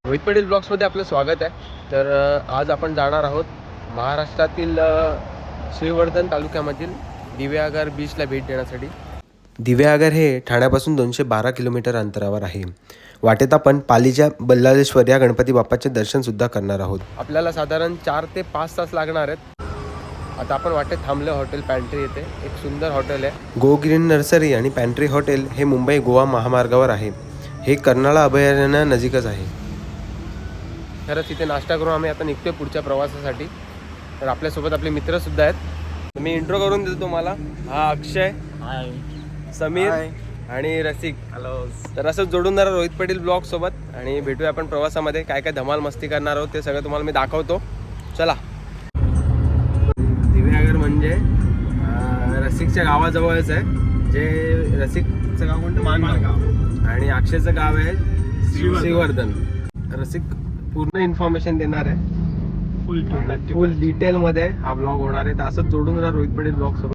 रोहित पटेल ब्लॉग्समध्ये आपलं स्वागत आहे। तर आज आपण जाणार आहोत महाराष्ट्रातील श्रीवर्धन तालुक्यामधील दिवेआगर बीचला भेट देण्यासाठी। दिवेआगर हे ठाण्यापासून 212 किलोमीटर अंतरावर आहे। वाटेत आपण पालीच्या बल्लाळेश्वर या गणपती बाप्पाचे दर्शनसुद्धा करणार आहोत। आपल्याला साधारण 4 ते 5 तास लागणार आहेत। आता आपण वाटेत थांबलो हॉटेल पॅन्ट्री येथे। एक सुंदर हॉटेल आहे। गो ग्रीन नर्सरी आणि पॅन्ट्री हॉटेल हे मुंबई गोवा महामार्गावर आहे। हे कर्नाळा अभयारण्यानजीकच आहे। खरंच इथे नाश्ता करून आम्ही आता निघतोय पुढच्या प्रवासासाठी। तर आपल्यासोबत आपले मित्रसुद्धा आहेत। मी इंट्रो करून देतो तुम्हाला। हा अक्षय, हाय, समीर आणि रसिक। हॅलो। तर असंच जोडून जरा रोहित पटेल ब्लॉग सोबत आणि भेटूया आपण प्रवासामध्ये। काय काय धमाल मस्ती करणार आहोत ते सगळं तुम्हाला मी दाखवतो। चला। दिवेआगर म्हणजे रसिकच्या गावाजवळच आहे। जे रसिकचं गाव कोणतं? मानगाव। आणि अक्षयचं गाव आहे श्रीवर्धन। रसिक पूर्ण इन्फॉर्मेशन देणार आहे, फुल डिटेल मध्ये हा ब्लॉग होणार आहे। तर असंच जोडून जरा रोहित पटेल ब्लॉग सोबत।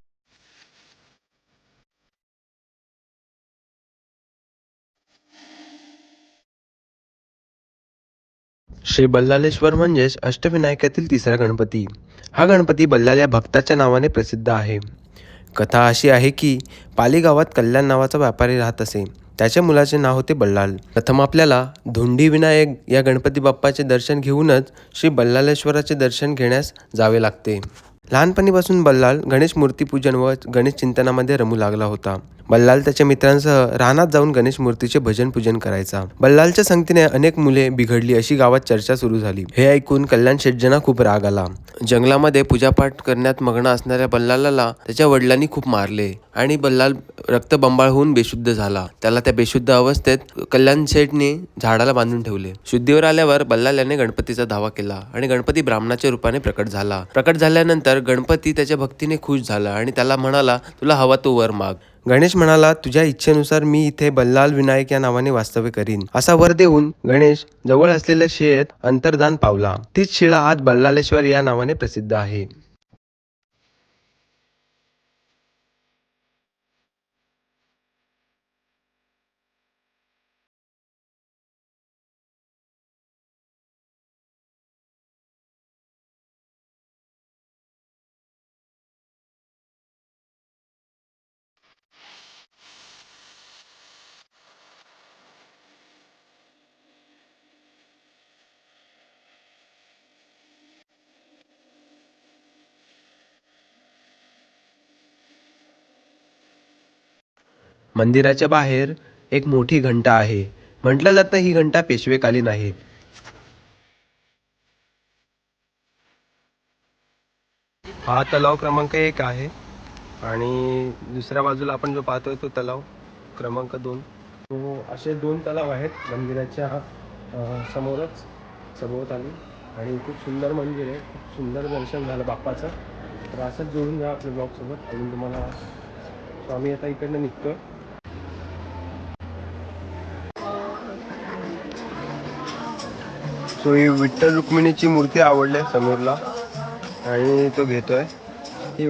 श्री बल्लाळेश्वर म्हणजेच अष्टविनायकातील तिसरा गणपती। हा गणपती बल्लाळ या भक्ताच्या नावाने प्रसिद्ध आहे। कथा अशी आहे की पाली गावात कल्याण नावाचा व्यापारी राहत असे। त्याच्या मुलाचे नाव होते बल्लाळ। प्रथम आपल्याला धोंडी विनायक या गणपती बाप्पाचे दर्शन घेऊनच श्री बल्लाळेश्वराचे दर्शन घेण्यास जावे लागते। लहानपणीपासून बल्लाळ गणेश मूर्ती पूजन व गणेश चिंतनामध्ये रमू लागला होता। बल्लाळ त्याच्या मित्रांसह रानात जाऊन गणेश मूर्तीचे भजन पूजन करायचा। बल्लाळच्या संगतीने अनेक मुले बिघडली अशी गावात चर्चा सुरू झाली। हे ऐकून कल्याण शेटजींना खूप राग आला। जंगलामध्ये पूजापाठ करण्यात मग्न असणाऱ्या बल्लाळाला त्याच्या वडिलांनी खूप मारले आणि बल्लाळ रक्तबंबाळ होऊन बेशुद्ध झाला। त्याला त्या बेशुद्ध अवस्थेत कल्याण शेठने झाडाला बांधून ठेवले। शुद्धीवर आल्यावर बल्लाळ याने गणपतीचा धावा केला आणि गणपती ब्राह्मणाच्या रूपाने प्रकट झाला। प्रकट झाल्यानंतर गणपती त्याच्या भक्तीने खुश झाला आणि त्याला म्हणाला, तुला हवा तो वर माग। गणेश म्हणाला, तुझ्या इच्छेनुसार मी इथे बल्लाळ विनायक या नावाने वास्तव्य करीन। असा वर देऊन गणेश जवळ असलेल्या शिळेत अंतर्धान पावला। तीच शिळा आज बल्लाळेश्वर या नावाने प्रसिद्ध आहे। मंदिराच्या बाहेर एक मोठी घंटा आहे। म्हटलं जातं ही घंटा पेशवेकालीन आहे। हा तलाव क्रमांक 1 आहे आणि दुसऱ्या बाजूला आपण जो पाहतोय तो तलाव क्रमांक 2। तो असे 2 तलाव आहेत मंदिराच्या समोरच सभोवताली आणि खूप सुंदर मंदिर आहे। खूप सुंदर दर्शन झालं बाप्पाचं। तर असंच जोडून जा आपल्या ब्लॉग सोबत। अजून तुम्हाला स्वामी आता इकडनं निघतोय। सो ही विठ्ठल रुक्मिणीची मूर्ती आवडली समीरला आणि तो घेतोय। ही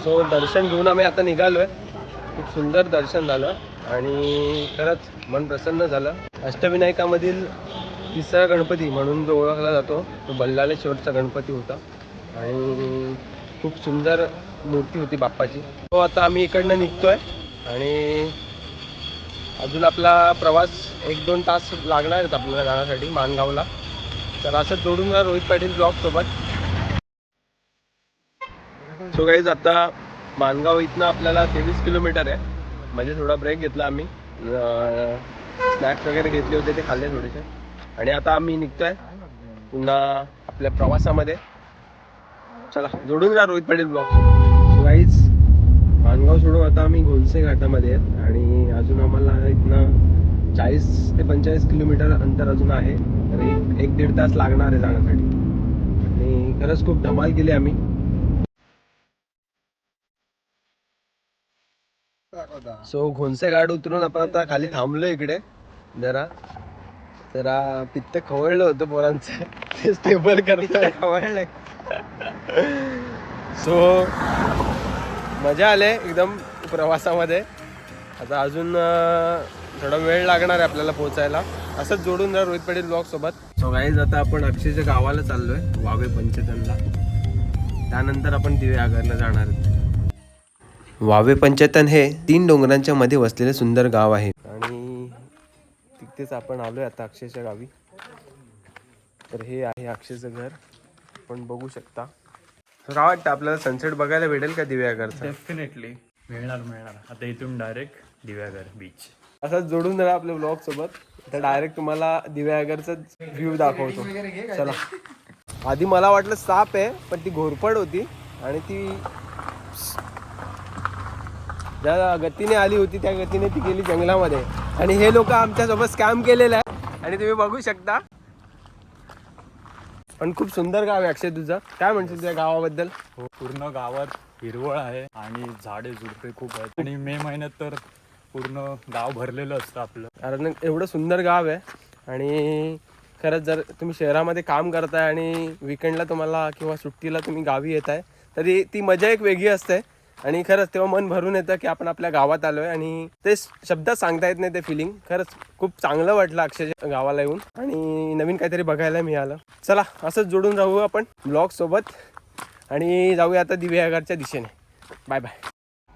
सो दर्शन घेऊन आम्ही आता निघालोय। खूप सुंदर दर्शन झालं आणि खरंच मन प्रसन्न झालं। अष्टविनायकामधील तिसरा गणपती म्हणून जो ओळखला जातो तो बल्लाळेश्वरचा गणपती होता आणि खूप सुंदर मूर्ती होती बाप्पाची। तो आता आम्ही इकडनं निघतोय आणि अजून आपला प्रवास 1-2 तास लागणार आहेत आपल्याला जाण्यासाठी मानगावला। तर असं जोडून जा रोहित पाटील ब्लॉग सोबत। सो गाईज आता मानगाव इथनं आपल्याला 23 किलोमीटर आहे। म्हणजे थोडा ब्रेक घेतला आम्ही, स्नॅक्स वगैरे घेतले होते ते खाल्ले थोडेसे आणि आता आम्ही निघतोय पुन्हा आपल्या प्रवासामध्ये। चला जोडून जा Rohit Patil blog. So guys Mangaon सोडून आता आम्ही घोलसे घाटामध्ये आहेत आणि अजून आम्हाला इथनं 40 ते 45 किलोमीटर अंतर अजून आहे। तर 1-1.5 तास लागणार आहे जाण्यासाठी आणि खरंच खूप धमाल केली आम्ही। सो घोणसे घाट उतरून आपण आता खाली थांबलो इकडे जरा जरा पित्त खवळलं होतं पोरांचं ते स्टेबल करतोय खवळलंय. सो मजा आले एकदम प्रवासामध्ये. आता अजून थोडा वेळ लागणार आहे आपल्याला पोहोचायला. असंच जोडून जरा रोहित पाटील ब्लॉग सोबत. सो गाईज आता आपण अक्षयच्या गावाला चाललोय वावे पंचतनला. त्यानंतर आपण दिवेआगरला जाणार आहोत. वावे पंचतन हे 3 डोंगरांच्या मध्ये वसलेले सुंदर गाव आहे आणि तिथेच आपण आलोय आता अक्षयच्या गावी. तर हे आहे अक्षयचं घर, आपण बघू शकता. काय वाटतं आपल्याला सनसेट बघायला भेटेल का दिवेआगरचा? डेफिनेटली मिळणार. आता इथून डायरेक्ट दिव्यागर बीच. असंच जोडून राहा आपल्या ब्लॉग सोबत. तर डायरेक्ट तुम्हाला दिवेआगरचा व्ह्यू दाखवतो. चला. आधी मला वाटलं साप आहे पण ती घोरपड होती आणि ती ज्या गतीने आली होती त्या गतीने ती गेली जंगलामध्ये. आणि हे लोक आमच्यासोबत स्कॅम केलेलं आहे आणि तुम्ही बघू शकता. पण खूप सुंदर गाव आहे अक्षय तुझं. काय म्हणशील तुझ्या गावाबद्दल? हो, पूर्ण गावात हिरवळ आहे आणि झाडे झुडपे खूप आहेत आणि मे महिन्यात तर पूर्ण गाव भरलेलं असतं आपलं. कारण एवढं सुंदर गाव आहे. आणि खरंच जर तुम्ही शहरामध्ये काम करताय आणि विकेंडला तुम्हाला किंवा सुट्टीला तुम्ही गावी येताय तरी ती मजा एक वेगळी असते. आणि खरंच तेव्हा मन भरून येतं की आपण आपल्या गावात आलोय आणि ते शब्दात सांगता येत नाही ते फिलिंग. खरंच खूप चांगलं वाटलं अक्षरशः गावाला येऊन आणि नवीन काहीतरी बघायला मिळालं. चला असंच जोडून राहू आपण ब्लॉग सोबत आणि जाऊया आता दिवेआगरच्या दिशेने. Bye bye.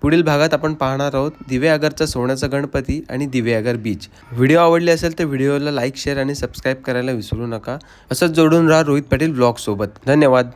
पुढील भागात आपण पाहणार आहोत दिवेआगरचा सोन्याचा गणपती आणि दिवेआगर बीच. व्हिडिओ आवडले असेल तर व्हिडिओला लाईक शेअर आणि सबस्क्राईब करायला विसरू नका. असंच जोडून राहा रोहित पाटील ब्लॉग सोबत. धन्यवाद.